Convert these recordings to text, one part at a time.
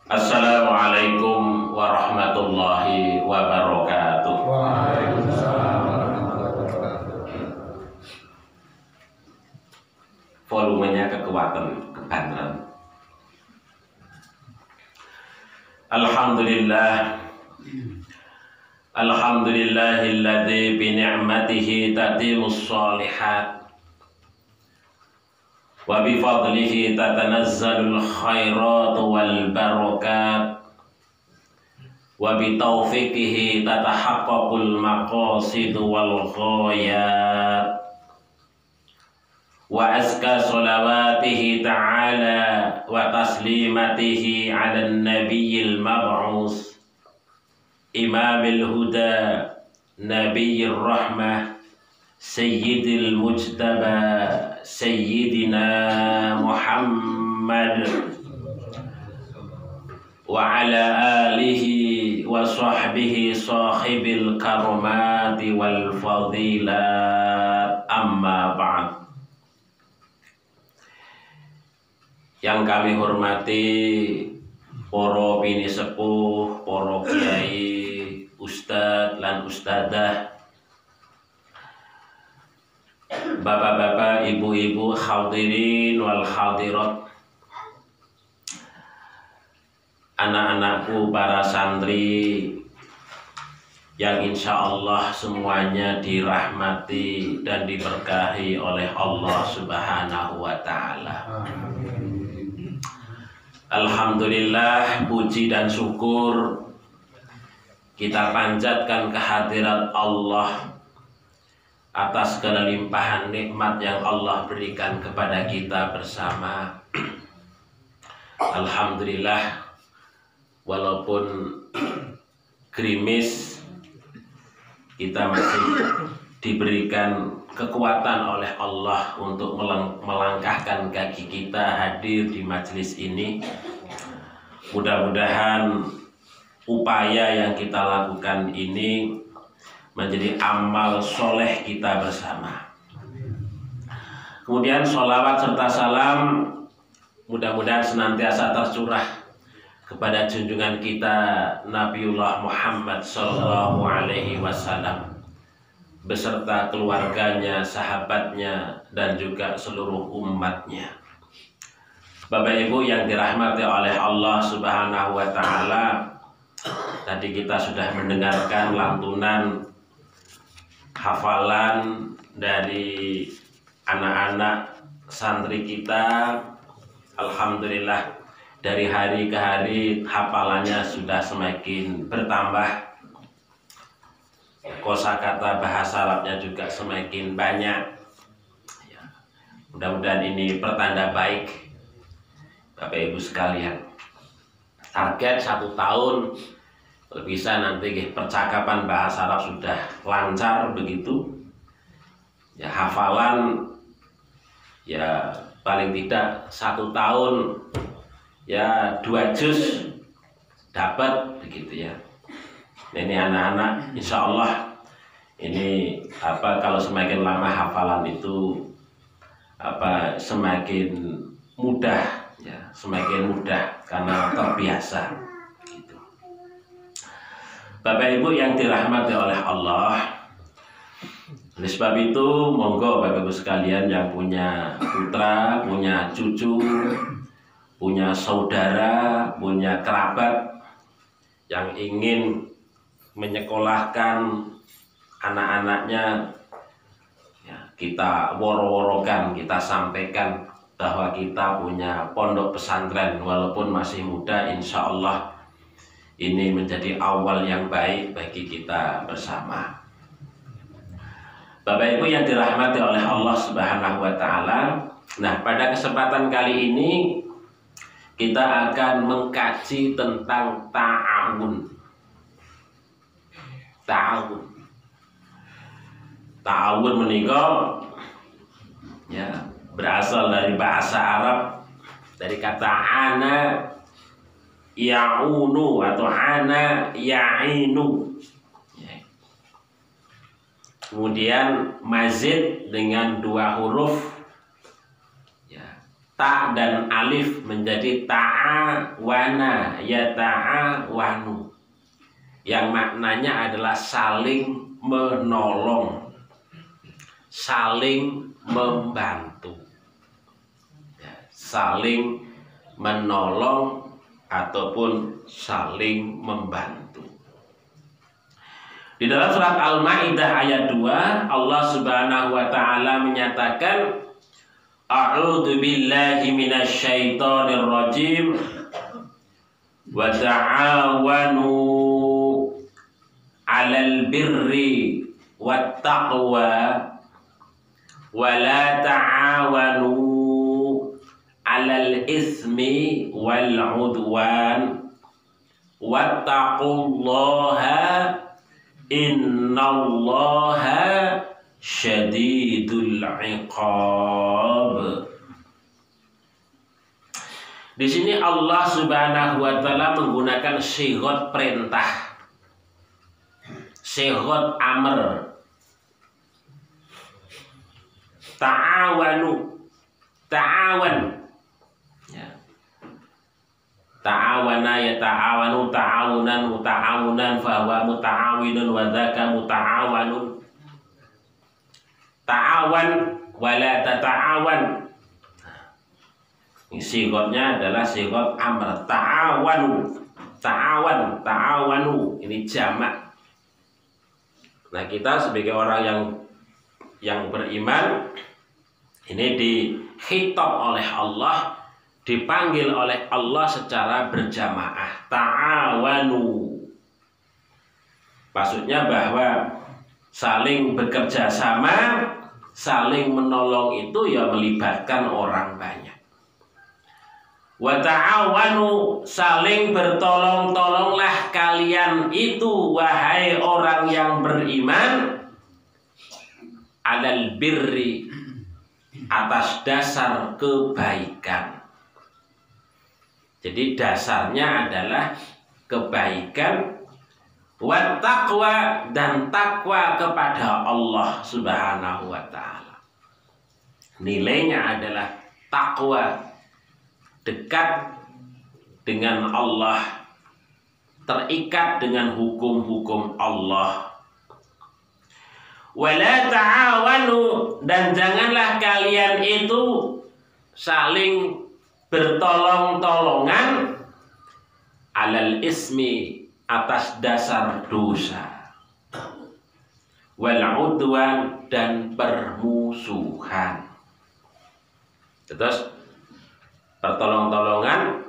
Assalamualaikum warahmatullahi wabarakatuh. Waalaikumsalam warahmatullahi wabarakatuh. Volumenya kekuatan kebanteran. Alhamdulillah. Alhamdulillahilladzi bi ni'matihi tatimmus shalihat wa bi fadlihi tatanazzalul khairat wal barakat wa bi taufiqihi tatahaqqaqul maqasid wal ghayat wa azka salawatihi ta'ala wa taslimatihi 'alan nabiyyil mab'us imamil huda nabiyyir rahmah sayyidil mujtaba sayyidina Muhammad wa ala alihi wa sahbihi sahibil karomati wal fadilat, amma ba'd. Yang kami hormati para bini sepuh, para kiai, ustadz lan ustadzah, bapak-bapak, ibu-ibu, hadirin wal hadirat, anak-anakku para santri yang insya Allah semuanya dirahmati dan diberkahi oleh Allah Subhanahu wa Ta'ala. Alhamdulillah, puji dan syukur kita panjatkan kehadirat Allah atas segala limpahan nikmat yang Allah berikan kepada kita bersama. Alhamdulillah, walaupun gerimis, kita masih diberikan kekuatan oleh Allah untuk melangkahkan kaki kita hadir di majelis ini. Mudah-mudahan upaya yang kita lakukan ini menjadi amal soleh kita bersama. Kemudian sholawat serta salam mudah-mudahan senantiasa tercurah kepada junjungan kita Nabiullah Muhammad Sallallahu Alaihi Wasallam beserta keluarganya, sahabatnya, dan juga seluruh umatnya. Bapak Ibu yang dirahmati oleh Allah Subhanahu wa Ta'ala, tadi kita sudah mendengarkan lantunan hafalan dari anak-anak santri kita. Alhamdulillah, dari hari ke hari hafalannya sudah semakin bertambah. Kosakata bahasa Arabnya juga semakin banyak. Mudah-mudahan ini pertanda baik, Bapak Ibu sekalian. Target 1 tahun bisa nanti percakapan bahasa Arab sudah lancar begitu. Ya, hafalan ya paling tidak 1 tahun ya 2 juz dapat begitu ya. Nah, ini anak-anak insya Allah ini kalau semakin lama hafalan itu semakin mudah ya, semakin mudah karena terbiasa gitu. Bapak Ibu yang dirahmati oleh Allah, oleh sebab itu monggo Bapak Ibu sekalian yang punya putra, punya cucu, punya saudara, punya kerabat yang ingin menyekolahkan anak-anaknya, ya, kita woro-worokan, kita sampaikan bahwa kita punya pondok pesantren walaupun masih muda. Insya Allah ini menjadi awal yang baik bagi kita bersama. Bapak Ibu yang dirahmati oleh Allah Subhanahu wa Ta'ala, nah pada kesempatan kali ini kita akan mengkaji tentang ta'awun. Ta'awun menikah ya, berasal dari bahasa Arab, dari kata ana ya'unu atau ana ya'inu. Kemudian mazid dengan 2 huruf ya, ta dan alif menjadi ta'awana, yata'awanu, yang maknanya adalah saling menolong, saling membantu, saling menolong ataupun saling membantu. Di dalam surat Al-Maidah ayat 2, Allah Subhanahu wa taala menyatakan, A'udzu billahi minasyaitonir rajim, wa ta'awanu 'alal birri wat taqwa wa la ta'awanu 'alal ismi wal 'udwan wattaqullaha innallaha syadidul iqab. Di sini Allah Subhanahu wa taala menggunakan sighot perintah, sighot amr. Ta'awanu, ta'awan, ya. Ta'awana ya ta'awanu, ta'awunan, muta'awunan, fahuwa muta'awinun, wa dzaka muta'awanun. Ta'awan wala tata'awan. Sighotnya adalah sighot amr. Ta'awanu, ta'awan, ta'awanu. Ini jamak. Nah, kita sebagai orang yang beriman ini dikhitab oleh Allah, dipanggil oleh Allah secara berjamaah. Ta'awanu. Maksudnya bahwa saling bekerja sama, saling menolong itu ya melibatkan orang banyak. Wa ta'awanu, saling bertolong-tolonglah kalian itu wahai orang yang beriman, alal birri, atas dasar kebaikan. Jadi dasarnya adalah kebaikan, wat taqwa, dan takwa kepada Allah Subhanahu wa taala. Nilainya adalah takwa, dekat dengan Allah, terikat dengan hukum-hukum Allah. Wala ta'awanu, dan janganlah kalian itu saling bertolong-tolongan alal ismi, atas dasar dosa, wal udwan, dan permusuhan. Terus pertolong-tolongan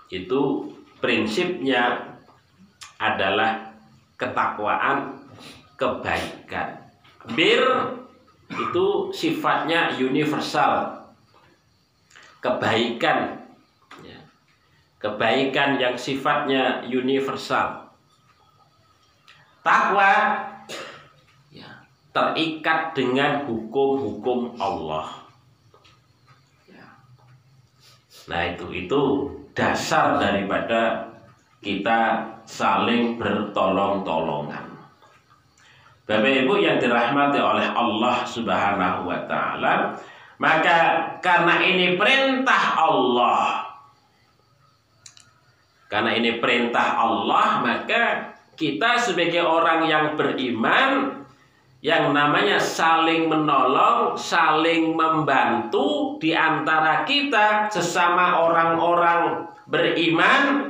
itu prinsipnya adalah ketakwaan, kebaikan. Bir itu sifatnya universal, kebaikan, kebaikan yang sifatnya universal. Takwa ya, terikat dengan hukum-hukum Allah. Ya. Nah itu dasar daripada kita saling bertolong-tolongan. Bapak Ibu yang dirahmati oleh Allah Subhanahu wa taala, maka karena ini perintah Allah, karena ini perintah Allah, maka kita sebagai orang yang beriman, yang namanya saling menolong, saling membantu di antara kita sesama orang-orang beriman,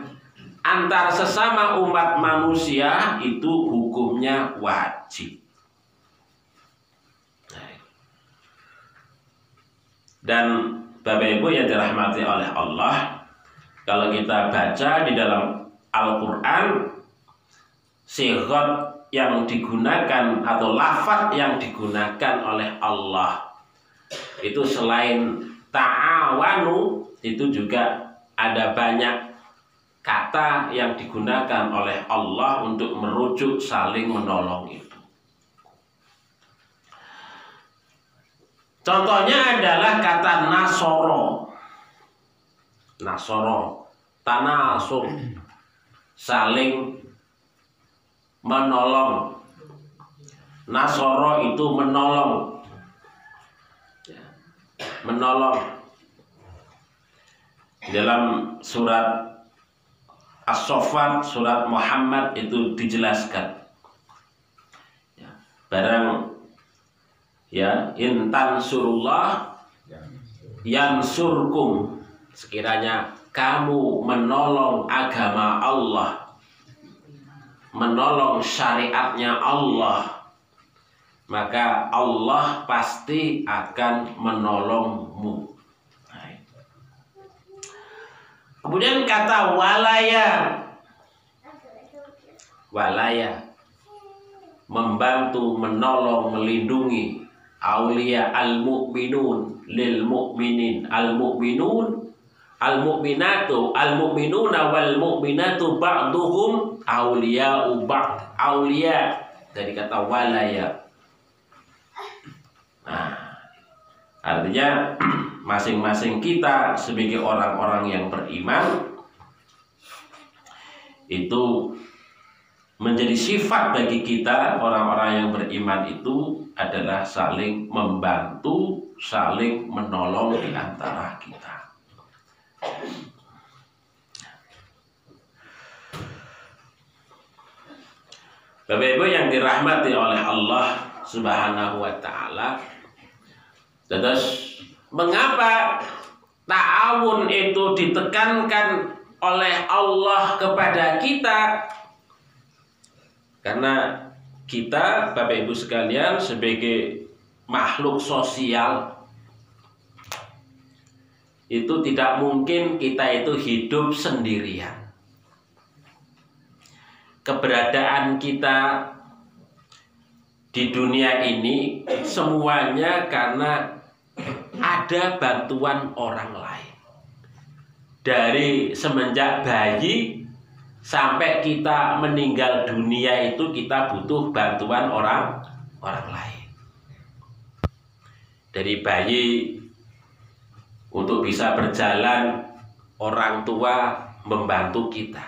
antar sesama umat manusia, itu hukumnya wajib. Dan Bapak Ibu yang dirahmati oleh Allah, kalau kita baca di dalam Al-Quran, sighot yang digunakan atau lafaz yang digunakan oleh Allah itu selain ta'awanu, itu juga ada banyak kata yang digunakan oleh Allah untuk merujuk saling menolong itu. Contohnya adalah kata nasoro. Nasoro, tanasur, saling menolong. Nasoro itu menolong, menolong. Dalam surat As-Saffat, surat Muhammad itu dijelaskan. Ya, barang ya intan surullah yansurkum, sekiranya kamu menolong agama Allah, menolong syariatnya Allah, maka Allah pasti akan menolongmu. Kemudian kata walaya, walaya membantu, menolong, melindungi. Aulia al-mu'minun lil mu'minin, al-mu'minun al-mu'minatu al-mu'minuna wal mu'minatu ba'duhum auliya'u ba'd. Aulia dari kata walaya. Nah, artinya masing-masing kita sebagai orang-orang yang beriman itu menjadi sifat bagi kita orang-orang yang beriman itu adalah saling membantu, saling menolong di antara kita. Bapak Ibu yang dirahmati oleh Allah Subhanahu wa taala, terus mengapa ta'awun itu ditekankan oleh Allah kepada kita? Karena kita, Bapak Ibu sekalian, sebagai makhluk sosial itu tidak mungkin kita itu hidup sendirian. Keberadaan kita di dunia ini semuanya karena ada bantuan orang lain. Dari semenjak bayi sampai kita meninggal dunia itu kita butuh bantuan orang lain. Dari bayi untuk bisa berjalan, orang tua membantu kita.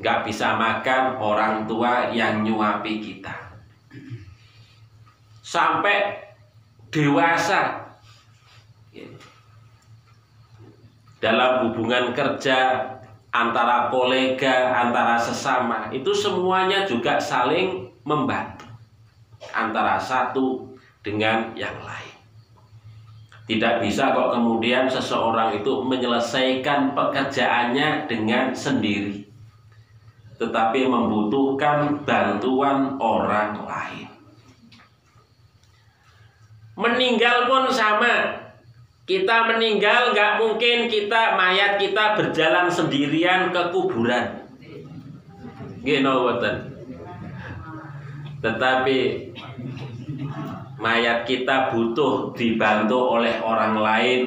Nggak bisa makan, orang tua yang nyuapi kita. Sampai dewasa, dalam hubungan kerja antara kolega, antara sesama, itu semuanya juga saling membantu antara satu dengan yang lain. Tidak bisa kok kemudian seseorang itu menyelesaikan pekerjaannya dengan sendiri, tetapi membutuhkan bantuan orang lain. Meninggal pun sama. Kita meninggal nggak mungkin mayat kita berjalan sendirian ke kuburan. Tetapi mayat kita butuh dibantu oleh orang lain,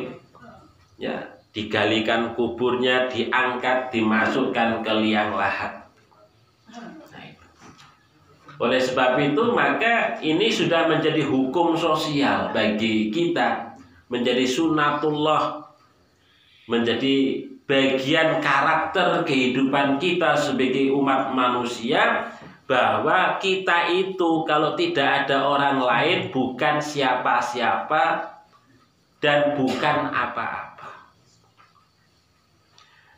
ya, digalikan kuburnya, diangkat, dimasukkan ke liang lahat. Oleh sebab itu, maka ini sudah menjadi hukum sosial bagi kita, menjadi sunnatullah, menjadi bagian karakter kehidupan kita sebagai umat manusia, bahwa kita itu kalau tidak ada orang lain bukan siapa-siapa dan bukan apa-apa.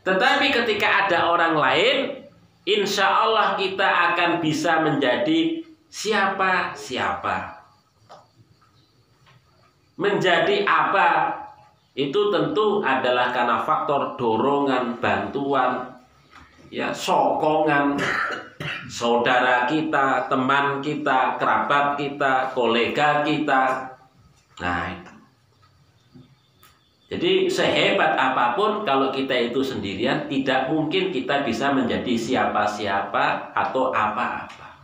Tetapi ketika ada orang lain, insya Allah kita akan bisa menjadi siapa-siapa. Menjadi apa? Itu tentu adalah karena faktor dorongan, bantuan, ya, sokongan saudara kita, teman kita, kerabat kita, kolega kita. Nah, itu. Jadi sehebat apapun kalau kita itu sendirian, tidak mungkin kita bisa menjadi siapa-siapa atau apa-apa.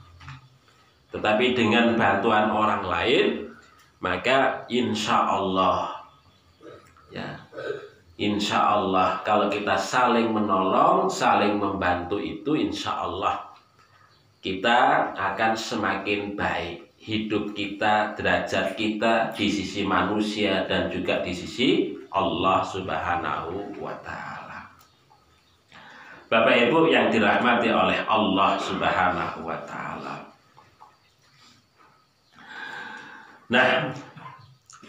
Tetapi dengan bantuan orang lain, maka insya Allah, ya, insya Allah kalau kita saling menolong, saling membantu itu, insya Allah kita akan semakin baik. Hidup kita, derajat kita di sisi manusia dan juga di sisi Allah Subhanahu wa ta'ala. Bapak Ibu yang dirahmati oleh Allah Subhanahu wa ta'ala. Nah,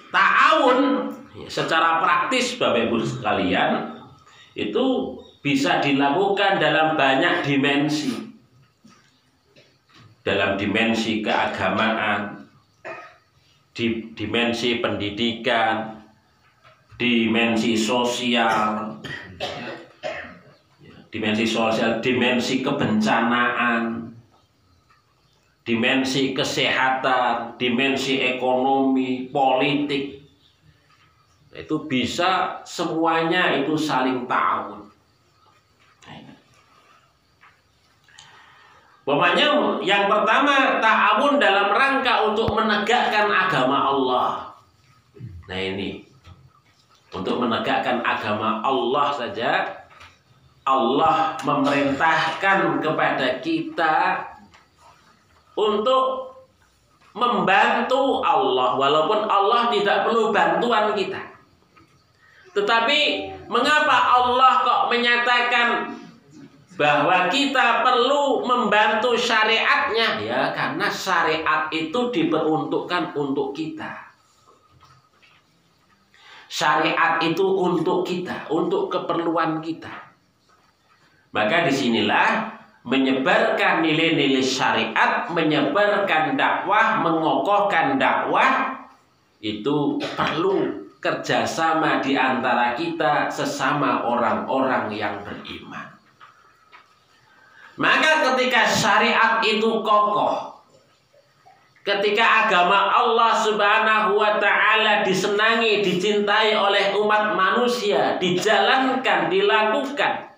ta'awun secara praktis Bapak Ibu sekalian itu bisa dilakukan dalam banyak dimensi. Dalam dimensi keagamaan, dimensi pendidikan, dimensi sosial, dimensi kebencanaan, dimensi kesehatan, dimensi ekonomi, politik. Itu bisa semuanya itu saling ta'awun. Pokoknya yang pertama ta'awun dalam rangka untuk menegakkan agama Allah. Nah ini untuk menegakkan agama Allah saja Allah memerintahkan kepada kita untuk membantu Allah, walaupun Allah tidak perlu bantuan kita. Tetapi mengapa Allah kok menyatakan bahwa kita perlu membantu syariatnya? Ya, karena syariat itu diperuntukkan untuk kita. Syariat itu untuk kita, untuk keperluan kita. Maka disinilah menyebarkan nilai-nilai syariat, menyebarkan dakwah, mengokohkan dakwah, itu perlu kerjasama di antara kita sesama orang-orang yang beriman. Maka ketika syariat itu kokoh, ketika agama Allah Subhanahu wa ta'ala disenangi, dicintai oleh umat manusia, dijalankan, dilakukan,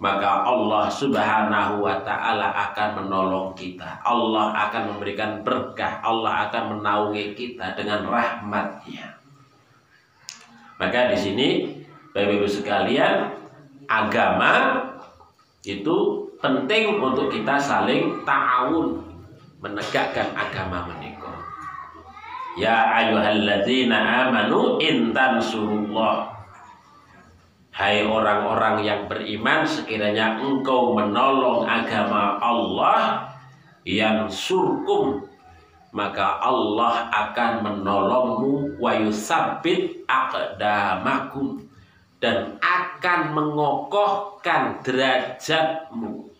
maka Allah Subhanahu wa ta'ala akan menolong kita. Allah akan memberikan berkah, Allah akan menaungi kita dengan rahmat-Nya. Maka di sini Bapak-Ibu sekalian, agama itu penting untuk kita saling ta'awun menegakkan agama menika. Ya ayyuhalladzina amanu in tansurullah. Hai orang-orang yang beriman, sekiranya engkau menolong agama Allah, yang surkum, maka Allah akan menolongmu, wa yusabbit aqdamakum, dan akan mengokohkan derajatmu.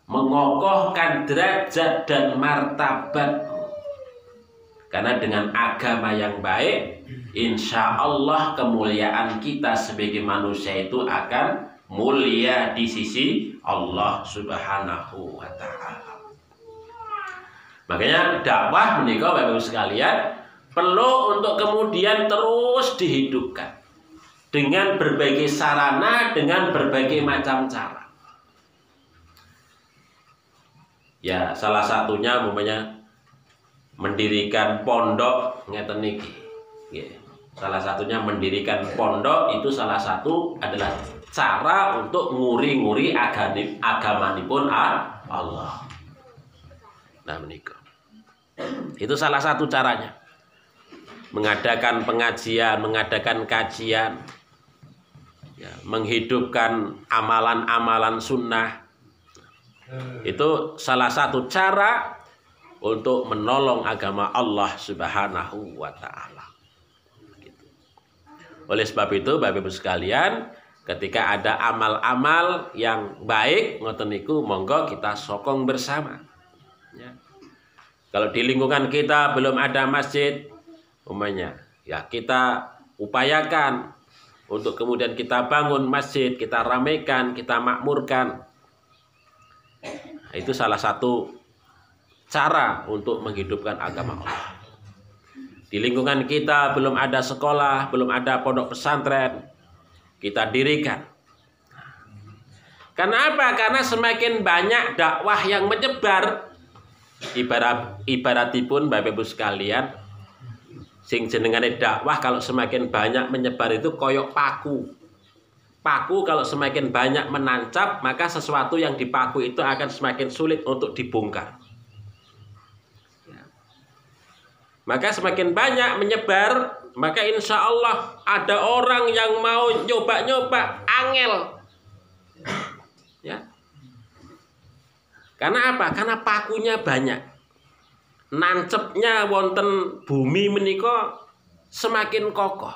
Mengokohkan derajat dan martabatmu. Karena dengan agama yang baik, insya Allah kemuliaan kita sebagai manusia itu akan mulia di sisi Allah Subhanahu wa ta'ala. Makanya dakwah menikah Bapak-Ibu sekalian perlu untuk kemudian terus dihidupkan dengan berbagai sarana, dengan berbagai macam cara. Ya, salah satunya umpamanya mendirikan pondok ngeten niki. Salah satunya mendirikan pondok itu salah satu adalah cara untuk nguri-nguri agamanipun Allah. Nah, menikah. Itu salah satu caranya. Mengadakan pengajian, mengadakan kajian, ya, menghidupkan amalan-amalan sunnah. Itu salah satu cara untuk menolong agama Allah Subhanahu wa ta'ala. Oleh sebab itu Bapak-Ibu sekalian, ketika ada amal-amal yang baik ngoten niku monggo kita sokong bersama. Ya. Kalau di lingkungan kita belum ada masjid, umpamanya, ya kita upayakan untuk kemudian kita bangun masjid, kita ramaikan, kita makmurkan. Nah, itu salah satu cara untuk menghidupkan agama Allah. Di lingkungan kita belum ada sekolah, belum ada pondok pesantren, kita dirikan. Karena apa? Karena semakin banyak dakwah yang menyebar, ibaratipun Bapak Ibu sekalian, sing jenengane dakwah kalau semakin banyak menyebar itu koyok paku. Paku kalau semakin banyak menancap, maka sesuatu yang dipaku itu akan semakin sulit untuk dibongkar. Maka semakin banyak menyebar, maka insya Allah ada orang yang mau nyoba-nyoba angel. Ya. Karena apa? Karena pakunya banyak. Nancepnya wonten bumi menika semakin kokoh.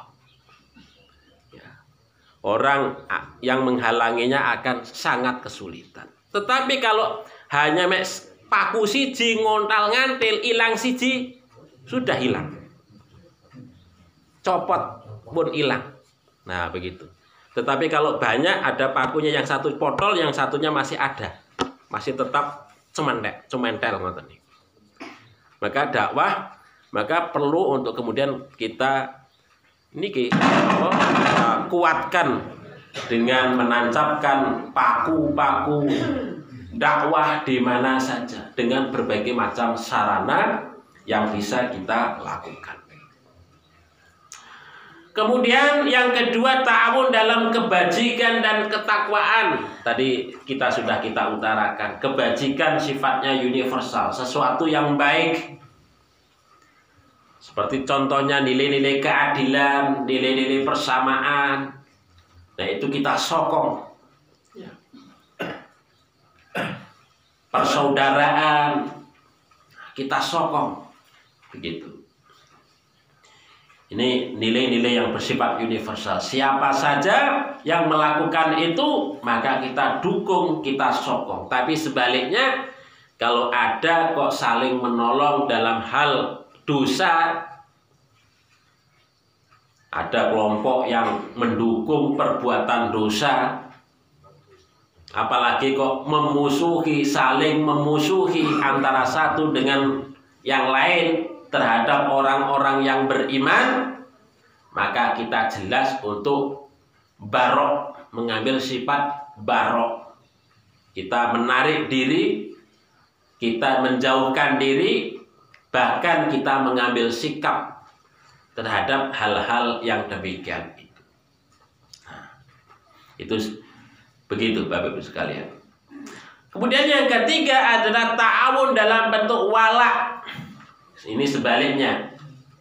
orang yang menghalanginya akan sangat kesulitan. Tetapi kalau hanya paku siji ngontal ngantil ilang siji sudah hilang. Copot pun hilang. Nah, begitu. Tetapi kalau banyak ada pakunya yang satu potol, yang satunya masih ada. Masih tetap cementel ngoten niku. Maka dakwah perlu untuk kemudian kita niki kuatkan dengan menancapkan paku-paku dakwah di mana saja dengan berbagai macam sarana yang bisa kita lakukan. Kemudian yang kedua, ta'awun dalam kebajikan dan ketakwaan. Tadi kita utarakan, kebajikan sifatnya universal, sesuatu yang baik. Seperti contohnya nilai-nilai keadilan, nilai-nilai persamaan. Nah, itu kita sokong. Persaudaraan kita sokong. Begitu. Ini nilai-nilai yang bersifat universal. Siapa saja yang melakukan itu, maka kita dukung, kita sokong. Tapi sebaliknya, kalau ada kok saling menolong dalam hal dosa, ada kelompok yang mendukung perbuatan dosa, apalagi kok saling memusuhi antara satu dengan yang lain terhadap orang-orang yang beriman, maka kita jelas untuk barok, mengambil sifat barok. Kita menarik diri, kita menjauhkan diri, bahkan kita mengambil sikap terhadap hal-hal yang demikian itu. Nah, itu begitu Bapak Ibu sekalian. Kemudian yang ketiga adalah ta'awun dalam bentuk wala. Ini sebaliknya,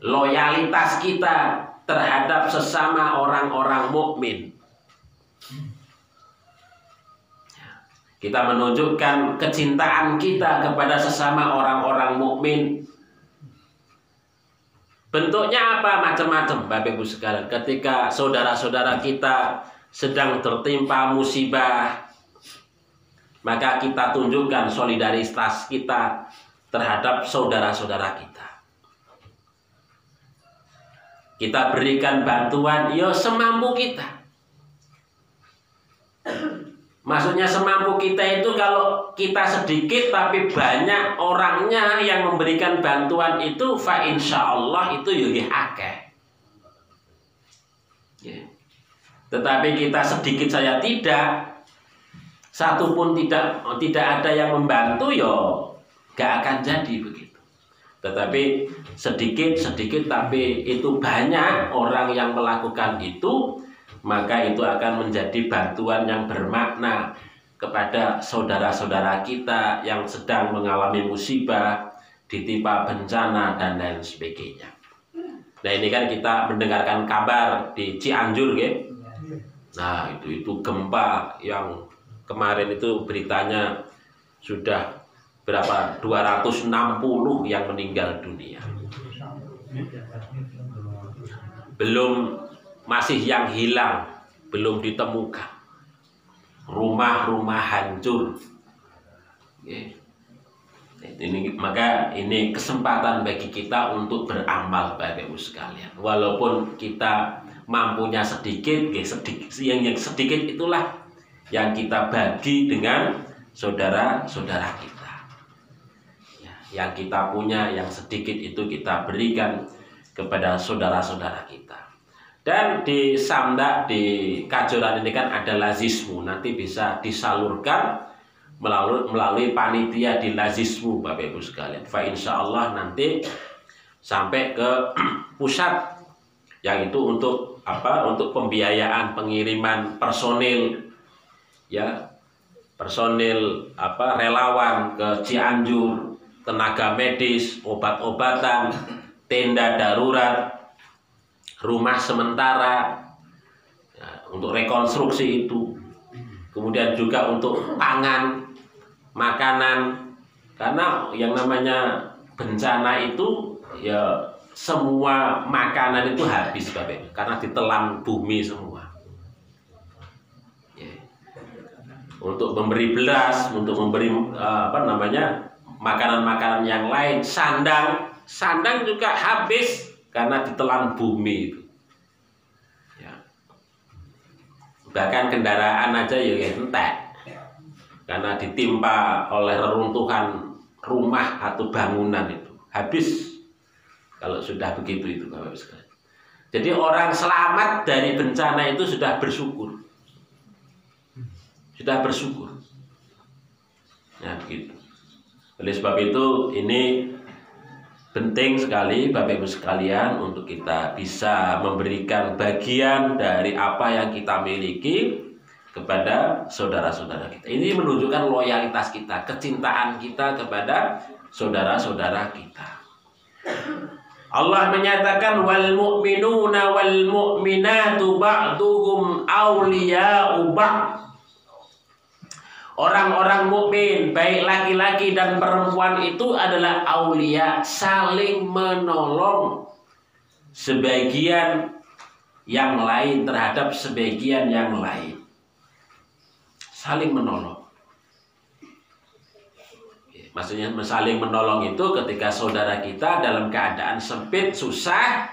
loyalitas kita terhadap sesama orang-orang mukmin. Kita menunjukkan kecintaan kita kepada sesama orang-orang mukmin. Bentuknya apa? Macam-macam Bapak Ibu sekalian. Ketika saudara-saudara kita sedang tertimpa musibah, maka kita tunjukkan solidaritas kita terhadap saudara-saudara kita. Kita berikan bantuan ya semampu kita. Maksudnya semampu kita itu kalau kita sedikit tapi banyak orangnya yang memberikan bantuan itu, fa insyaallah itu ya akeh. Tetapi kita sedikit saya tidak, satu pun tidak ada yang membantu, ya gak akan jadi begitu. Tetapi sedikit tapi itu banyak orang yang melakukan itu, maka itu akan menjadi bantuan yang bermakna kepada saudara-saudara kita yang sedang mengalami musibah, ditimpa bencana dan lain sebagainya. Nah, ini kan kita mendengarkan kabar di Cianjur, ya. Nah, itu gempa yang kemarin itu beritanya sudah berapa? 260 yang meninggal dunia. Belum, masih yang hilang, belum ditemukan. Rumah-rumah hancur. Maka ini kesempatan bagi kita untuk beramal, Bapak Ibu sekalian. Walaupun kita mampunya sedikit, yang sedikit itulah yang kita bagi dengan saudara-saudara kita. Yang kita punya, yang sedikit itu kita berikan kepada saudara-saudara kita. Dan di Samdak, di Kajoran ini kan ada lazismu, nanti bisa disalurkan melalui panitia di lazismu, Bapak Ibu sekalian. Fa insyaallah nanti sampai ke pusat, yang itu untuk apa? Untuk pembiayaan pengiriman personil, ya, personil relawan ke Cianjur, tenaga medis, obat-obatan, tenda darurat, rumah sementara, ya, untuk rekonstruksi itu. Kemudian juga untuk pangan, makanan, karena yang namanya bencana itu ya semua makanan itu habis, Bapak, karena ditelan bumi semua. untuk memberi beras, untuk memberi makanan-makanan yang lain. Sandang juga habis karena ditelan bumi itu. Ya. Bahkan kendaraan aja ya entek karena ditimpa oleh reruntuhan rumah atau bangunan itu habis. Kalau sudah begitu itu Bapak sekalian. Jadi orang selamat dari bencana itu sudah bersyukur. Sudah bersyukur. Nah begitu. Oleh sebab itu ini penting sekali Bapak Ibu sekalian untuk kita bisa memberikan bagian dari apa yang kita miliki kepada saudara-saudara kita. Ini menunjukkan loyalitas kita, kecintaan kita kepada saudara-saudara kita. Allah menyatakan wal mu'minuna wal mu'minatu ba'duhum awliya'u ba'd. Orang-orang mukmin baik laki-laki dan perempuan itu adalah aulia, saling menolong sebagian yang lain terhadap sebagian yang lain. Saling menolong. Maksudnya saling menolong itu ketika saudara kita dalam keadaan sempit, susah,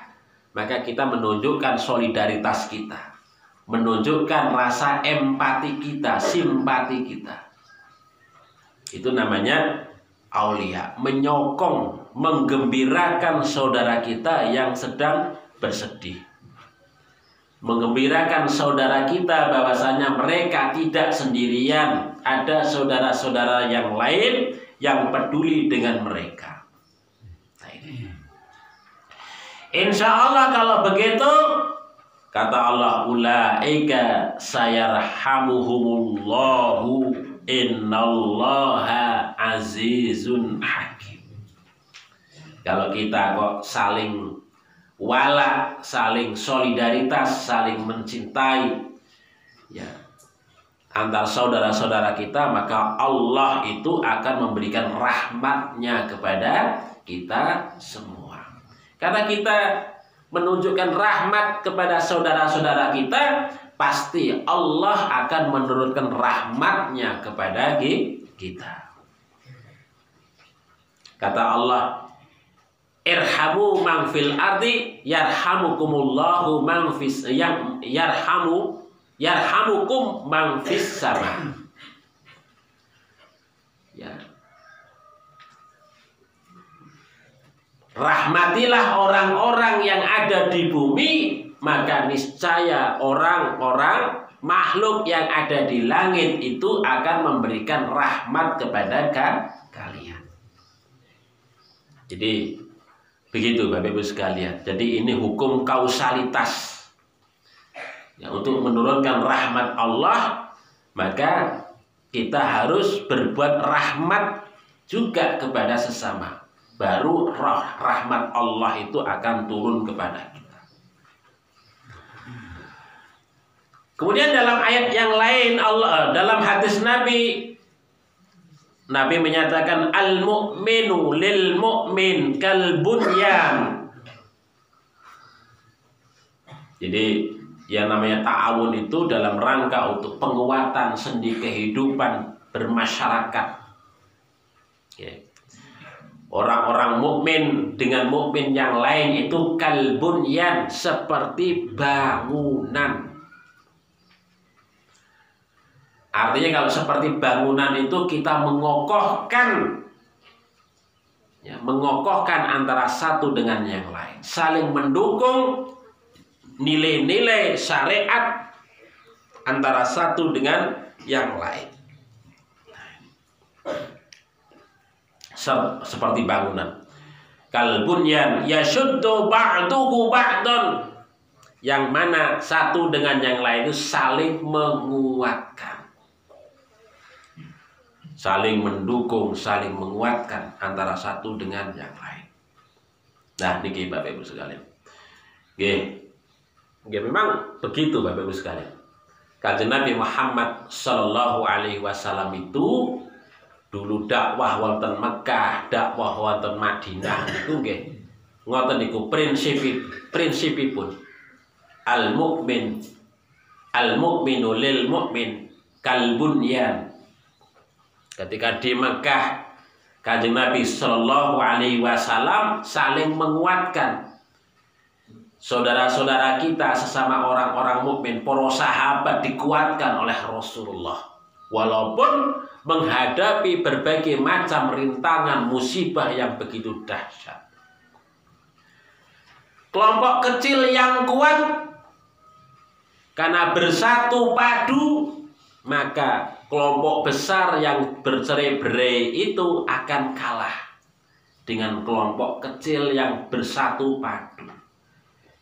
maka kita menunjukkan solidaritas kita, menunjukkan rasa empati kita, simpati kita. Itu namanya aulia, menyokong, menggembirakan saudara kita yang sedang bersedih. Menggembirakan saudara kita bahwasanya mereka tidak sendirian, ada saudara-saudara yang lain yang peduli dengan mereka. Nah, ini. Insya Allah kalau begitu, kata Allah, ulaika sayarhamuhumullahu innallaha azizun hakim. Kalau kita kok saling wala, saling solidaritas, saling mencintai, ya, antar saudara-saudara kita, maka Allah itu akan memberikan rahmatnya kepada kita semua. Karena kita menunjukkan rahmat kepada saudara-saudara kita, pasti Allah akan menurunkan rahmatnya kepada kita. Kata Allah, irhamu man fil ardi yarhamukumullahu man fis yarhamukum man fis sama. Ya. Rahmatilah orang-orang yang ada di bumi, maka niscaya orang-orang makhluk yang ada di langit itu akan memberikan rahmat kepada kalian. Jadi begitu Bapak Ibu sekalian. Jadi ini hukum kausalitas. Ya, untuk menurunkan rahmat Allah, maka kita harus berbuat rahmat juga kepada sesama. Baru rahmat Allah itu akan turun kepada kita. Kemudian dalam ayat yang lain dalam hadis Nabi menyatakan al-mu'minu lil mu'min kal bunyan. Jadi yang namanya ta'awun itu dalam rangka untuk penguatan sendi kehidupan bermasyarakat. Okay. Orang-orang mukmin dengan mukmin yang lain itu kal bunyan, seperti bangunan. Artinya kalau seperti bangunan itu kita mengokohkan, ya, mengokohkan antara satu dengan yang lain, saling mendukung nilai-nilai syariat antara satu dengan yang lain. Seperti bangunan. Kal bunyan yashuddu ba'duhu ba'dun, yang mana satu dengan yang lain itu saling menguatkan, saling mendukung, saling menguatkan antara satu dengan yang lain. Nah, niki Bapak Ibu sekalian. Memang begitu Bapak Ibu sekalian. Kanjeng Nabi Muhammad sallallahu alaihi wasallam itu dulu dakwah wonten Mekah, dakwah wonten Madinah niku nggih ngoten niku prinsipipun al-mu'minu lil mu'min kalbunyan. Ketika di Mekah, Kanjeng Nabi Shallallahu Alaihi Wasallam saling menguatkan saudara-saudara kita sesama orang-orang mukmin, para sahabat dikuatkan oleh Rasulullah. Walaupun menghadapi berbagai macam rintangan musibah yang begitu dahsyat. Kelompok kecil yang kuat karena bersatu padu, maka kelompok besar yang bercerai-berai itu akan kalah dengan kelompok kecil yang bersatu padu.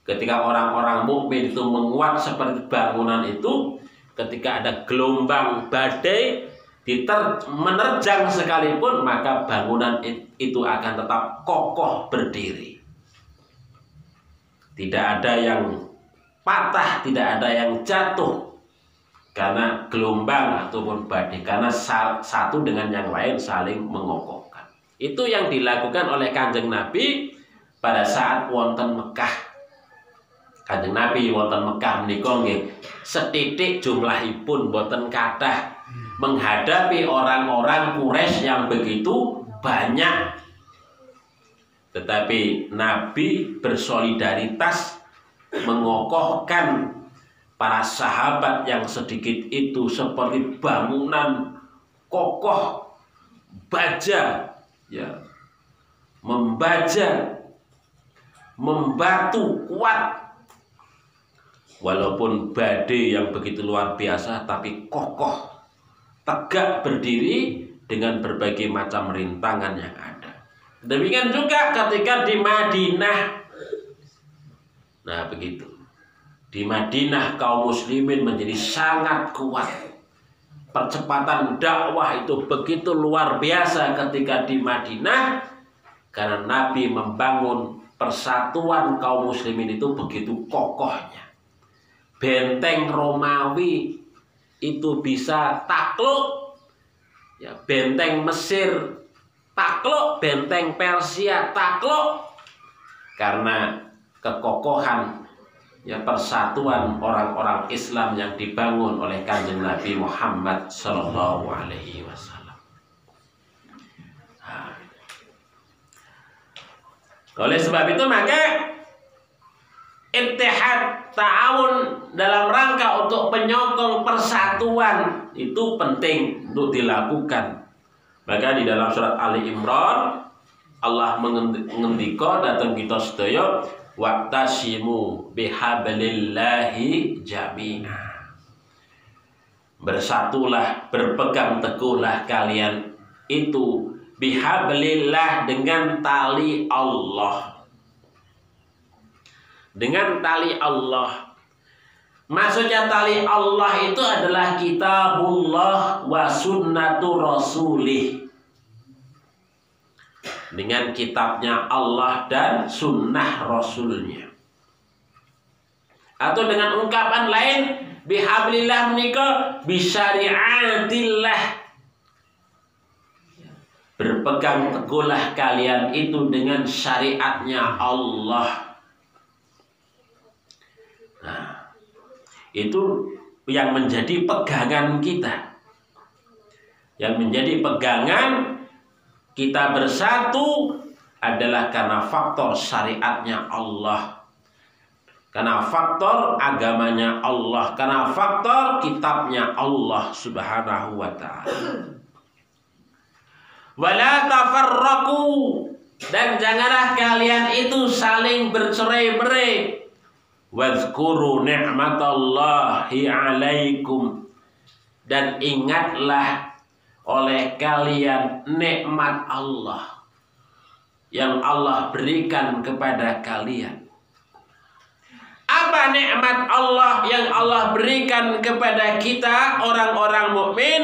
Ketika orang-orang mukmin itu menguat seperti bangunan itu, ketika ada gelombang badai menerjang sekalipun, maka bangunan itu akan tetap kokoh berdiri. Tidak ada yang patah, tidak ada yang jatuh karena gelombang ataupun badai, karena satu dengan yang lain saling mengokohkan. Itu yang dilakukan oleh Kanjeng Nabi pada saat wonten Mekah. Kanjeng Nabi wonten Mekah menika nggih setitik jumlahipun boten kathah menghadapi orang-orang Quraisy yang begitu banyak. Tetapi Nabi bersolidaritas mengokohkan para sahabat yang sedikit itu seperti bangunan kokoh baja, ya, membaja, membatu kuat. Walaupun badai yang begitu luar biasa, tapi kokoh, tegak berdiri dengan berbagai macam rintangan yang ada. Demikian juga ketika di Madinah. Nah begitu. Di Madinah kaum muslimin menjadi sangat kuat. Percepatan dakwah itu begitu luar biasa ketika di Madinah, karena Nabi membangun persatuan kaum muslimin itu begitu kokohnya. Benteng Romawi itu bisa takluk, ya, benteng Mesir takluk, benteng Persia takluk, karena kekokohan, ya, persatuan orang-orang Islam yang dibangun oleh Kanjeng Nabi Muhammad Sallallahu Alaihi Wasallam. Oleh sebab itu maka ittihad, ta'awun dalam rangka untuk menyokong persatuan itu penting untuk dilakukan. Maka di dalam surat Ali Imran Allah mengendika datang kita sedaya, waqtasimu bihablillahi jami'a. Bersatulah, berpegang teguhlah kalian itu bihablillah, dengan tali Allah. Dengan tali Allah. Maksudnya tali Allah itu adalah kitabullah wa sunnatu rasulih. Dengan kitabnya Allah dan sunnah rasulnya. Atau dengan ungkapan lain, bihablillah menika bisyariatillah. Berpegang teguhlah kalian itu dengan syariatnya Allah. Nah, itu yang menjadi pegangan kita. Yang menjadi pegangan kita bersatu adalah karena faktor syariatnya Allah, karena faktor agamanya Allah, karena faktor kitabnya Allah Subhanahu wa ta'ala. Wala tafarraqu, dan janganlah kalian itu saling bercerai-berai. Wazkuru ni'matallahi alaikum, dan ingatlah oleh kalian nikmat Allah yang Allah berikan kepada kalian. Apa nikmat Allah yang Allah berikan kepada kita orang-orang mukmin?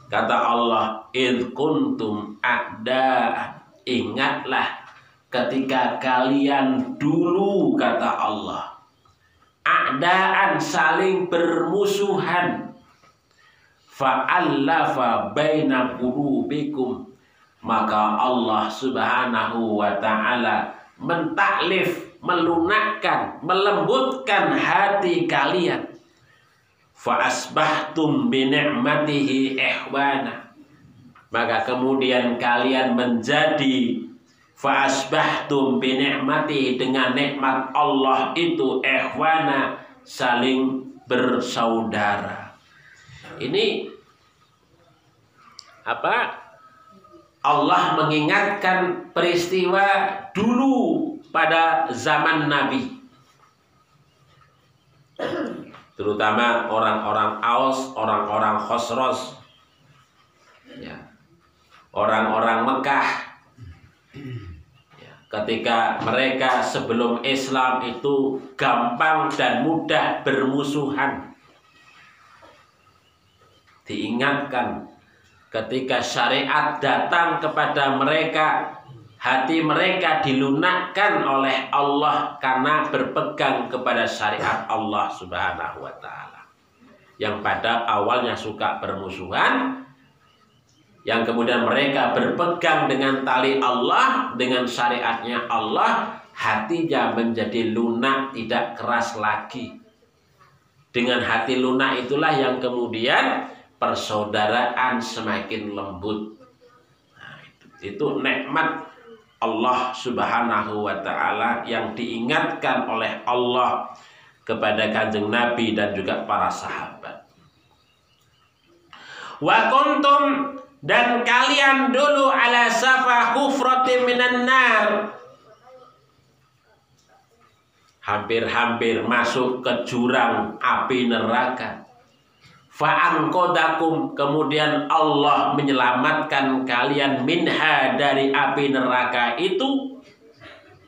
Kata Allah, id kuntum a'da, ingatlah ketika kalian dulu, kata Allah, a'daan, saling bermusuhan, fa'allafa baina qulubikum, maka Allah Subhanahu wa ta'ala mentaklif, melunakkan, melembutkan hati kalian. fa asbahtum bi ni'matihi ihwana, maka kemudian kalian menjadi fa asbahtum bi ni'matihi, dengan nikmat Allah itu ihwana, saling bersaudara. Ini apa? Allah mengingatkan peristiwa dulu pada zaman Nabi, terutama orang-orang Aus, orang-orang Khosros, ya, orang-orang Mekah, ya, ketika mereka sebelum Islam itu gampang dan mudah bermusuhan. Diingatkan ketika syariat datang kepada mereka, hati mereka dilunakkan oleh Allah karena berpegang kepada syariat Allah Subhanahu wa ta'ala. Yang pada awalnya suka bermusuhan, yang kemudian mereka berpegang dengan tali Allah, dengan syariatnya Allah, hatinya menjadi lunak, tidak keras lagi. Dengan hati lunak itulah yang kemudian persaudaraan semakin lembut. Nah, itu nikmat Allah Subhanahu wa ta'ala yang diingatkan oleh Allah kepada Kanjeng Nabi dan juga para sahabat. Wa kuntum, dan kalian dulu ala safa hufratin minan nar, hampir-hampir masuk ke jurang api neraka. Fa'anqadakum, kemudian Allah menyelamatkan kalian minha, dari api neraka itu.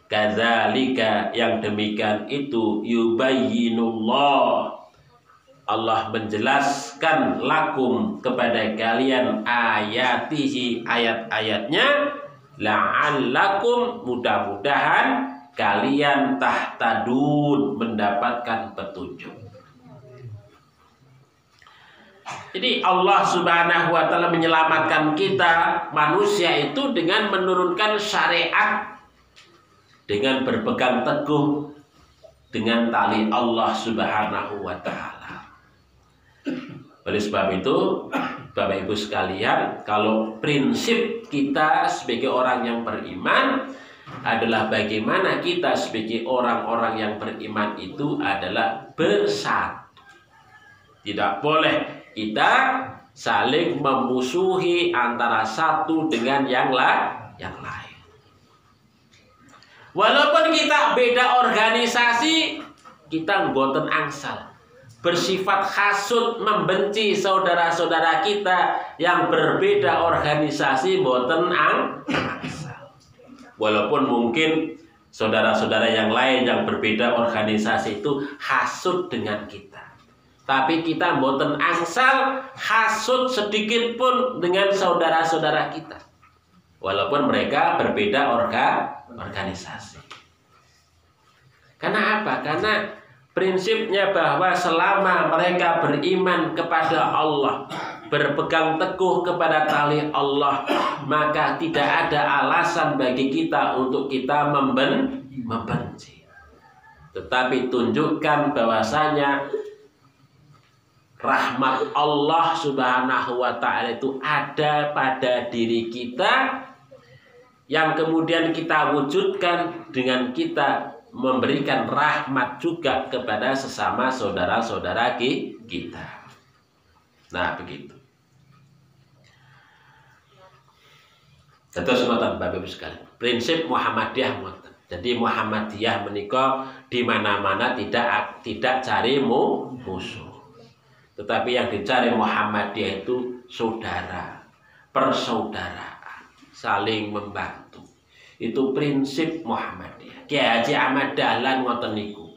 Kadzalika, yang demikian itu, yubayyinullah, Allah menjelaskan lakum, kepada kalian, ayatihi, ayat-ayatnya, la'allakum, mudah-mudahan kalian tahtadun, mendapatkan petunjuk. Jadi Allah Subhanahu wa ta'ala menyelamatkan kita manusia itu dengan menurunkan syariat, dengan berpegang teguh dengan tali Allah Subhanahu wa ta'ala. Oleh sebab itu, Bapak Ibu sekalian, kalau prinsip kita sebagai orang yang beriman adalah bagaimana kita sebagai orang-orang yang beriman itu adalah bersatu. Tidak boleh kita saling memusuhi antara satu dengan yang lain. Walaupun kita beda organisasi, kita mboten angsal bersifat hasud, membenci saudara-saudara kita yang berbeda organisasi, mboten angsal. Walaupun mungkin saudara-saudara yang lain yang berbeda organisasi itu hasud dengan kita, tapi kita mboten angsal hasud sedikit pun dengan saudara-saudara kita, walaupun mereka berbeda organisasi. Karena apa? Karena prinsipnya bahwa selama mereka beriman kepada Allah, berpegang teguh kepada tali Allah, maka tidak ada alasan bagi kita untuk kita membenci. Tetapi tunjukkan bahwasanya rahmat Allah Subhanahu wa ta'ala itu ada pada diri kita, yang kemudian kita wujudkan dengan kita memberikan rahmat juga kepada sesama saudara-saudara kita. Nah, begitu. Terus ngoten Bapak Ibu sekalian, prinsip Muhammadiyah ngoten. Jadi Muhammadiyah menika di mana-mana tidak cari musuh. Tetapi yang dicari Muhammadiyah itu saudara, persaudaraan, saling membantu. Itu prinsip Muhammadiyah. Kiai Haji Ahmad Dahlan ngoten niku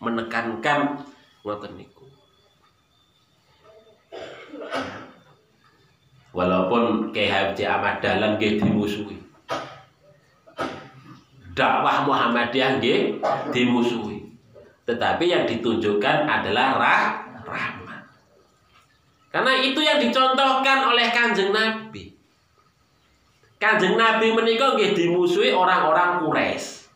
menekankan ngoten niku. Walaupun Kiai Haji Ahmad Dahlan nggih dimusuhi, dakwah Muhammadiyah nggih dimusuhi, tetapi yang ditunjukkan adalah rahmat. Karena itu yang dicontohkan oleh Kanjeng Nabi. Kanjeng Nabi menika nggih dimusuhi orang-orang Quraisy.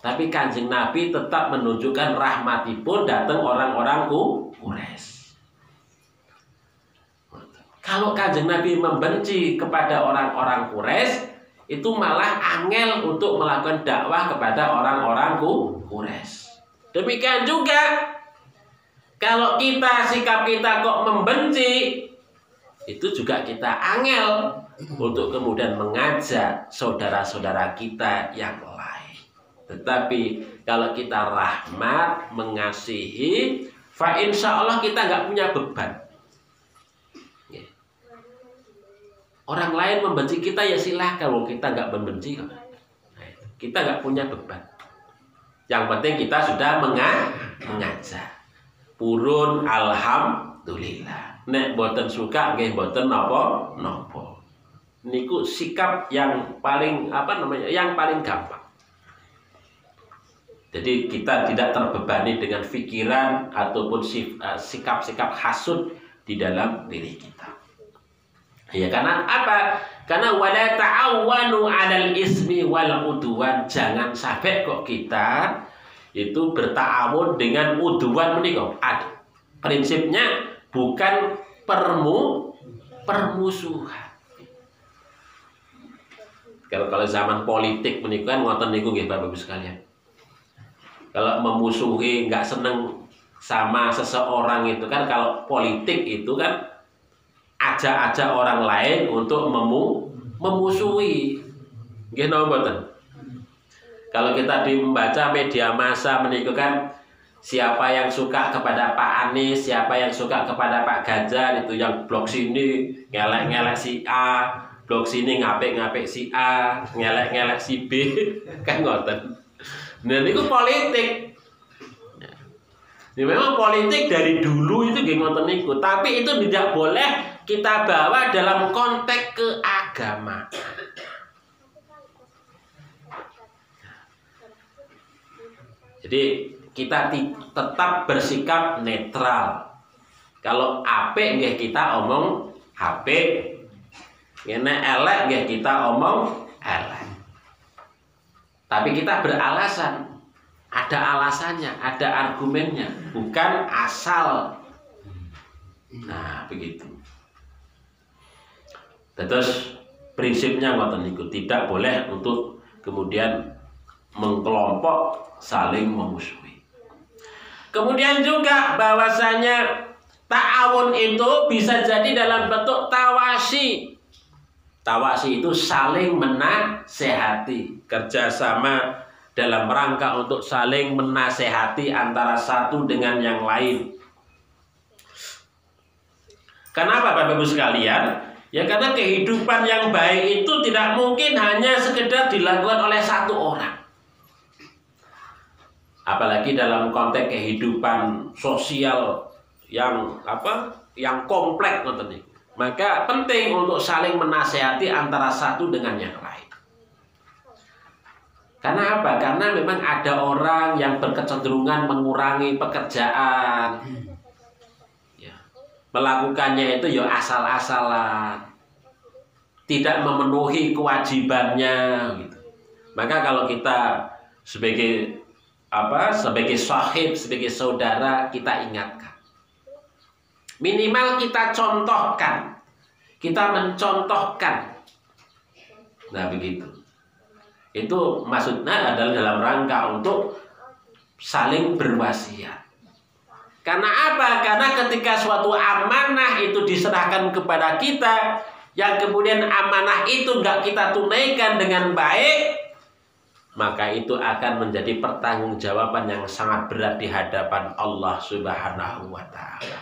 Tapi Kanjeng Nabi tetap menunjukkan rahmatipun datang orang-orang Quraisy. Kalau Kanjeng Nabi membenci kepada orang-orang Quraisy, itu malah angel untuk melakukan dakwah kepada orang-orang Quraisy. Demikian juga kalau sikap kita kok membenci, itu juga kita angel untuk kemudian mengajak saudara-saudara kita yang lain. Tetapi kalau kita rahmat, mengasihi, fa insya Allah kita nggak punya beban. Orang lain membenci kita ya silahkan, kalau kita nggak membenci, kita nggak punya beban. Yang penting kita sudah mengajak. Purun alhamdulillah. Nek boten suka nggih boten napa. Niku sikap yang paling yang paling gampang. Jadi kita tidak terbebani dengan pikiran ataupun sikap-sikap hasud di dalam diri kita. Ya, karena apa? Karena wala ta'awwanu 'alal ismi wal udwan. Jangan sampai kok kita itu berta'awun dengan udwan menika. Prinsipnya bukan permusuhan. Kalau zaman politik menika kan ngoten niku nggih Bapak Ibu sekalian. Kalau memusuhi, nggak seneng sama seseorang itu kan, kalau politik itu kan ajak-ajak orang lain untuk memusuhi. Nggih napa mboten? Kalau kita membaca media massa menika kan, siapa yang suka kepada Pak Anies, siapa yang suka kepada Pak Ganjar, itu yang blok sini ngelek-ngelek si A, blok sini ngapik-ngapik si A, ngelek-ngelek si B, kan ngoten. Nah niku politik. Ini memang politik dari dulu itu nggih ngoten niku, tapi itu tidak boleh kita bawa dalam konteks keagamaan. Jadi kita tetap bersikap netral. Kalau apik nggih kita omong apik, ngene elek nggih kita omong elek. Tapi kita beralasan, ada alasannya, ada argumennya, bukan asal. Nah, begitu. Terus prinsipnya ngoten niku, tidak boleh untuk kemudian mengkelompok saling memusuhi. Kemudian juga bahwasanya ta'awun itu bisa jadi dalam bentuk tawasi. Tawasi itu saling menasehati, kerjasama dalam rangka untuk saling menasehati antara satu dengan yang lain. Kenapa Bapak Ibu sekalian? Ya karena kehidupan yang baik itu tidak mungkin hanya sekedar dilakukan oleh satu orang. Apalagi dalam konteks kehidupan sosial yang kompleks ngoten niku. Maka penting untuk saling menasehati antara satu dengan yang lain. Karena apa? Karena memang ada orang yang berkecenderungan mengurangi pekerjaan. Ya. Melakukannya itu ya asal-asalan. Tidak memenuhi kewajibannya gitu. Maka kalau kita sebagai sahib, sebagai saudara, kita ingatkan. Minimal kita contohkan, kita mencontohkan. Nah begitu. Itu maksudnya adalah dalam rangka untuk saling berwasiat. Karena apa? Karena ketika suatu amanah itu diserahkan kepada kita, yang kemudian amanah itu nggak kita tunaikan dengan baik, maka itu akan menjadi pertanggungjawaban yang sangat berat di hadapan Allah Subhanahu wa Ta'ala.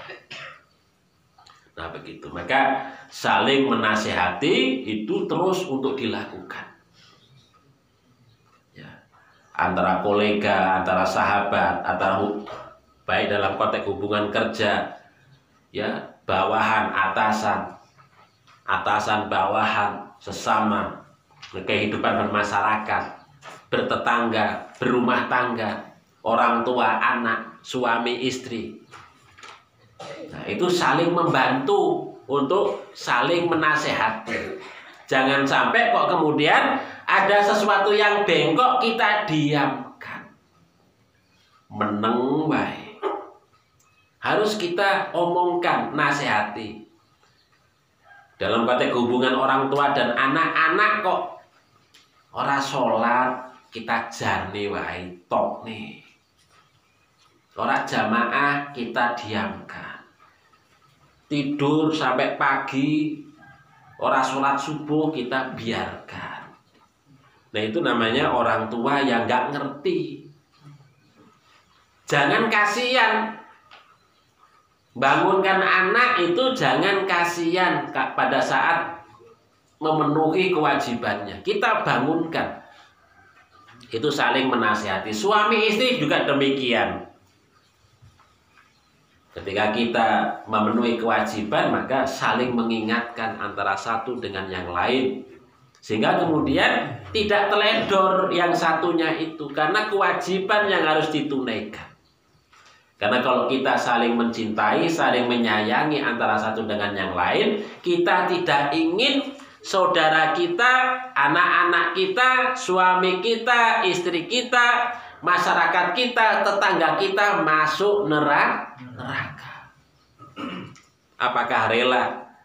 Nah begitu. Maka saling menasehati itu terus untuk dilakukan. Ya. Antara kolega, antara sahabat, antara baik dalam konteks hubungan kerja, ya, bawahan, atasan bawahan, sesama, kehidupan bermasyarakat, bertetangga, berumah tangga, orang tua, anak, suami, istri. Nah, itu saling membantu untuk saling menasehati. Jangan sampai kok kemudian ada sesuatu yang bengkok kita diamkan. meneng wae. Harus kita omongkan, nasihati. Dalam konteks hubungan orang tua dan anak-anak kok ora sholat, kita jarne wae tok nih. Ora jamaah, kita diamkan. Tidur sampai pagi, ora sholat subuh, kita biarkan. Nah itu namanya orang tua yang nggak ngerti. Jangan kasihan. Bangunkan anak itu jangan kasihan pada saat memenuhi kewajibannya. Kita bangunkan. Itu saling menasihati. Suami istri juga demikian. Ketika kita memenuhi kewajiban, maka saling mengingatkan antara satu dengan yang lain. Sehingga kemudian tidak teledor yang satunya itu. Karena kewajiban yang harus ditunaikan. Karena kalau kita saling mencintai, saling menyayangi antara satu dengan yang lain, kita tidak ingin saudara kita, anak-anak kita, suami kita, istri kita, masyarakat kita, tetangga kita masuk neraka. Apakah rela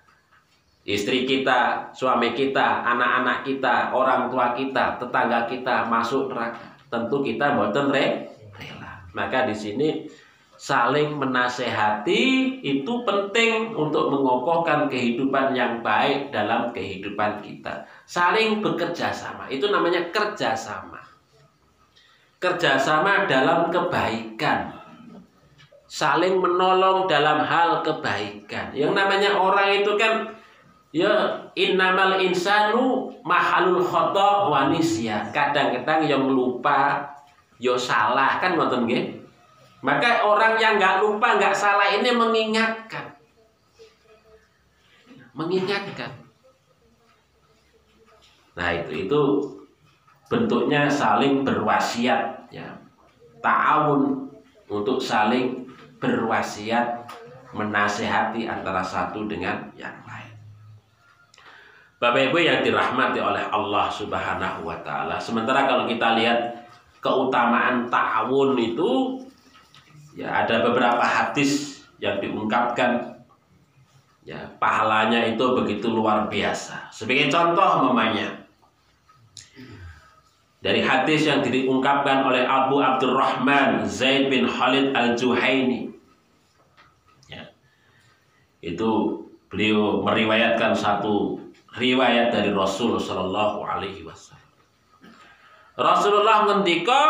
istri kita, suami kita, anak-anak kita, orang tua kita, tetangga kita masuk neraka? Tentu kita mboten rela. Maka di sini saling menasehati itu penting untuk mengokohkan kehidupan yang baik dalam kehidupan kita. Saling bekerja sama, itu namanya kerjasama. Kerjasama dalam kebaikan. Saling menolong dalam hal kebaikan. Yang namanya orang itu kan ya innamal insanu mahalul khata' wa nisyan. Kadang-kadang yang lupa, yo salah kan ngoten nggih. Maka orang yang nggak lupa, nggak salah ini mengingatkan. Mengingatkan. Nah itu bentuknya saling berwasiat. Ya. Ta'awun untuk saling berwasiat, menasehati antara satu dengan yang lain. Bapak Ibu yang dirahmati oleh Allah Subhanahu wa Ta'ala. Sementara kalau kita lihat keutamaan ta'awun itu, ya ada beberapa hadis yang diungkapkan, ya pahalanya itu begitu luar biasa. Sebagai contoh mamanya, dari hadis yang diungkapkan oleh Abu Abdurrahman Zaid bin Khalid Al-Juhaini, ya, itu beliau meriwayatkan satu riwayat dari Rasul Shallallahu Alaihi Wasallam. Rasulullah ngendika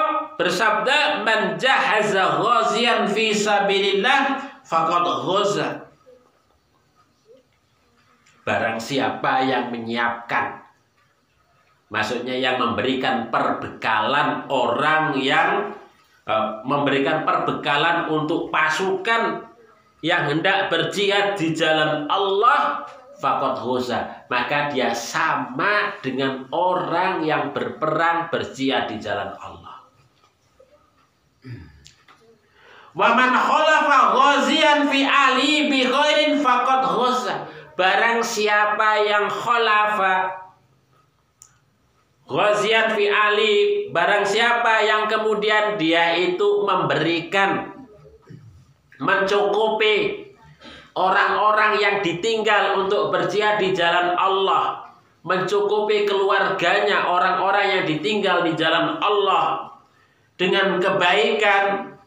bersabda, man jahaza ghaziyan fi sabilillah faqad ghaza. Barang siapa yang menyiapkan, maksudnya yang memberikan perbekalan orang yang memberikan perbekalan untuk pasukan yang hendak berjihad di jalan Allah, faqad ghaza, maka dia sama dengan orang yang berperang berjihad di jalan Allah. Wa man khalafa ghaziyan fi ali bi khairin faqad ghaza. Barang siapa yang khalafa ghaziyan fi ali, barang siapa yang kemudian dia itu memberikan, mencukupi orang-orang yang ditinggal untuk berjihad di jalan Allah, mencukupi keluarganya, orang-orang yang ditinggal di jalan Allah dengan kebaikan,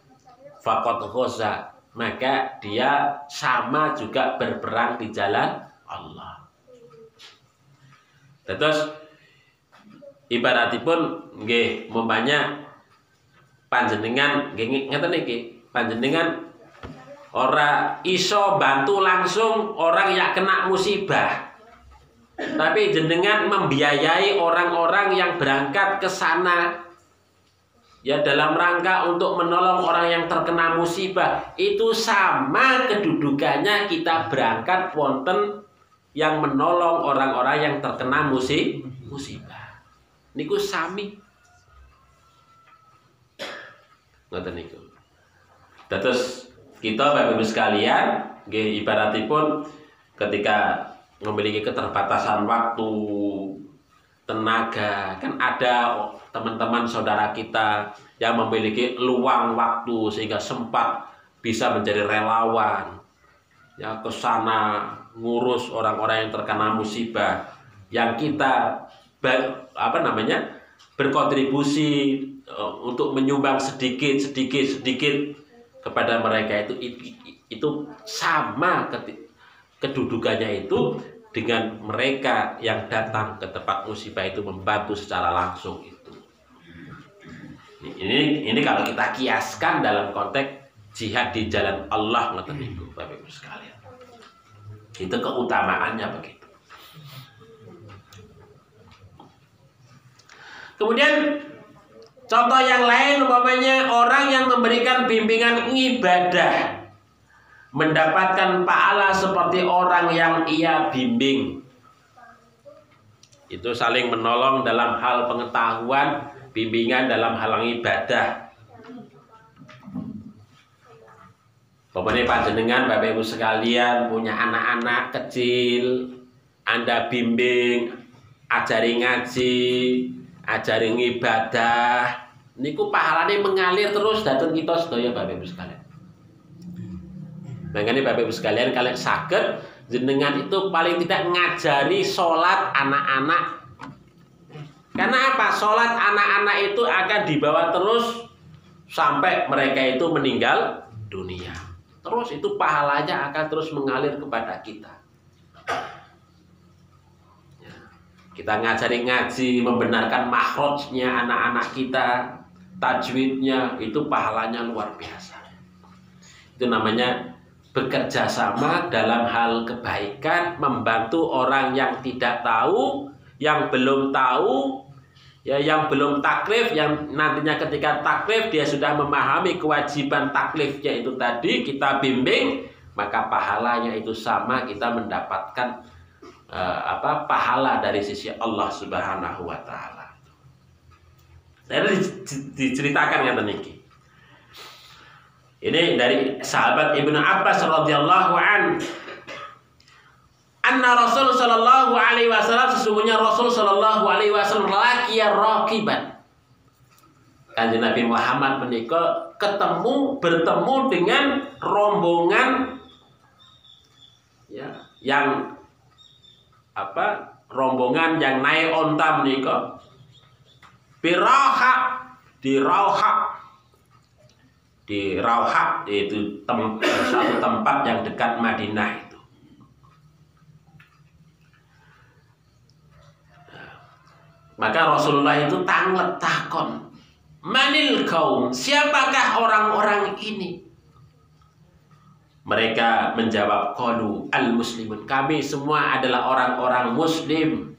faqad ghaza, maka dia sama juga berperang di jalan Allah. Terus ibaratipun nggih mumpamanya panjenengan nggih ngeten iki, panjenengan ora iso bantu langsung orang yang kena musibah, tapi jenengan membiayai orang-orang yang berangkat ke sana, ya dalam rangka untuk menolong orang yang terkena musibah. Itu sama kedudukannya kita berangkat wonten yang menolong orang-orang yang terkena musibah. Niku sami. Ngoten niku. Terus kita Bapak Ibu sekalian, ibaratipun ketika memiliki keterbatasan waktu, tenaga. Kan ada teman-teman saudara kita yang memiliki luang waktu sehingga sempat bisa menjadi relawan, ya, ke sana ngurus orang-orang yang terkena musibah, yang kita berkontribusi untuk menyumbang sedikit kepada mereka. Itu sama kedudukannya itu dengan mereka yang datang ke tempat musibah itu membantu secara langsung itu. Ini kalau kita kiaskan dalam konteks jihad di jalan Allah, ngoten niku Bapak Ibu sekalian. Itu keutamaannya begitu. Kemudian contoh yang lain umpamanya orang yang memberikan bimbingan ibadah mendapatkan pahala seperti orang yang ia bimbing. Itu saling menolong dalam hal pengetahuan, bimbingan dalam hal ibadah. Pokoknya panjenengan Bapak Ibu sekalian punya anak-anak kecil, Anda bimbing, ajari ngaji, ajari ibadah, niku pahalane mengalir terus datang kita sedaya Bapak Ibu sekalian. Makanya Bapak Ibu sekalian, kalian saged jenengan itu paling tidak ngajari sholat anak-anak. Karena apa? Sholat anak-anak itu akan dibawa terus sampai mereka itu meninggal dunia. Terus itu pahalanya akan terus mengalir kepada kita. Kita ngajari ngaji, membenarkan makhrajnya anak-anak kita, tajwidnya, itu pahalanya luar biasa. Itu namanya bekerja sama dalam hal kebaikan, membantu orang yang tidak tahu, yang belum tahu, ya, yang belum taklif, yang nantinya ketika taklif dia sudah memahami kewajiban taklifnya itu tadi, kita bimbing, maka pahalanya itu sama, kita mendapatkan pahala dari sisi Allah Subhanahu wa taala. Saya diceritakan yang niki. Ini dari sahabat Ibnu Abbas radhiyallahu an. Anna Rasul sallallahu alaihi wasallam, sesungguhnya Rasul sallallahu alaihi wasallam laqiya raqiban. Kanjeng Nabi Muhammad menika bertemu dengan rombongan, ya, yang rombongan yang naik onta menika di Rauha, yaitu satu tempat yang dekat Madinah itu. Maka Rasulullah itu takon, manil kaum, siapakah orang-orang ini? Mereka menjawab, qalu al-muslimun, kami semua adalah orang-orang muslim.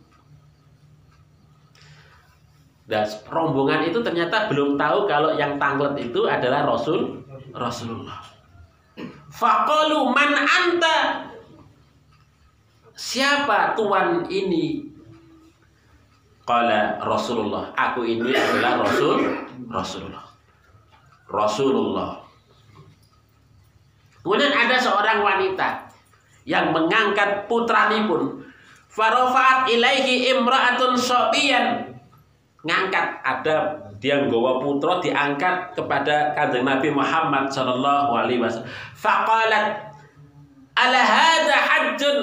Dan rombongan itu ternyata belum tahu kalau yang tanglet itu adalah Rasulullah. Faqalu man anta, siapa tuan ini? Qala Rasulullah, aku ini adalah Rasulullah. Kemudian ada seorang wanita yang mengangkat putranipun. Farafa'at ilaihi imra'atun sabiyan, ngangkat, ada dia nggawa putra diangkat kepada Kanjeng Nabi Muhammad sallallahu alaihi wasallam. Faqalat ala hadza hajjun,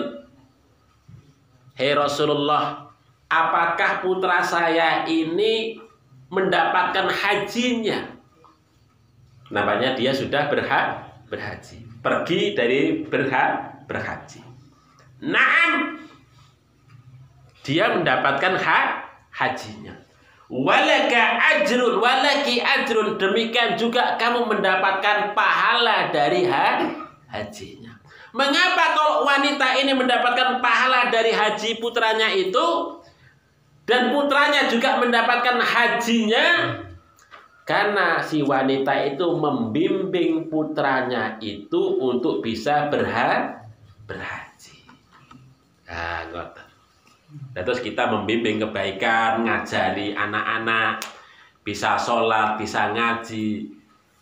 hei Rasulullah, apakah putra saya ini mendapatkan hajinya? Namanya dia sudah berhaji, pergi dari berhaji. Naam, dia mendapatkan hajinya. Walaka ajrun, walaki ajrun, demikian juga kamu mendapatkan pahala dari hajinya. Mengapa kalau wanita ini mendapatkan pahala dari haji putranya itu dan putranya juga mendapatkan hajinya? Karena si wanita itu membimbing putranya itu untuk bisa berhaji. Nah, ngoten. Terus kita membimbing kebaikan, ngajari anak-anak bisa sholat, bisa ngaji,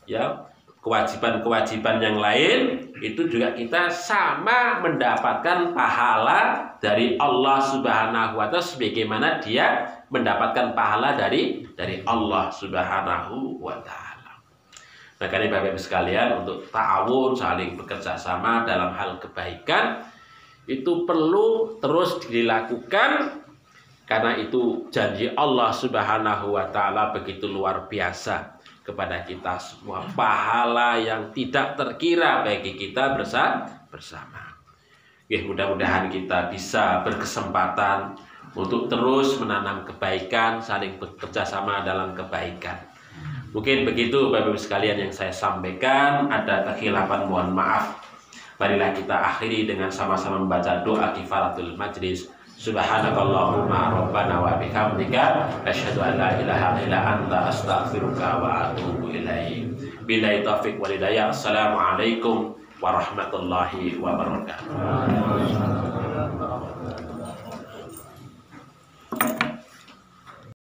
ya, kewajiban-kewajiban yang lain itu juga kita sama mendapatkan pahala dari Allah Subhanahu wa Ta'ala sebagaimana dia mendapatkan pahala dari Allah Subhanahu wa Ta'ala. Makanya Bapak Ibu sekalian, untuk ta'awun, saling bekerja sama dalam hal kebaikan itu perlu terus dilakukan, karena itu janji Allah Subhanahu wa Ta'ala begitu luar biasa kepada kita semua, pahala yang tidak terkira bagi kita bersama. Mudah-mudahan kita bisa berkesempatan untuk terus menanam kebaikan, saling bekerja sama dalam kebaikan. Mungkin begitu Bapak Ibu sekalian yang saya sampaikan. Ada kekhilafan, mohon maaf. Marilah kita akhiri dengan sama-sama membaca doa kifaratul majlis. Subhanakallahumma rabbana wa bihamdika asyhadu an la ilaha illa anta astaghfiruka wa atubu ilaik. Billahi taufiq wal hidayah. Assalamualaikum warahmatullahi wabarakatuh.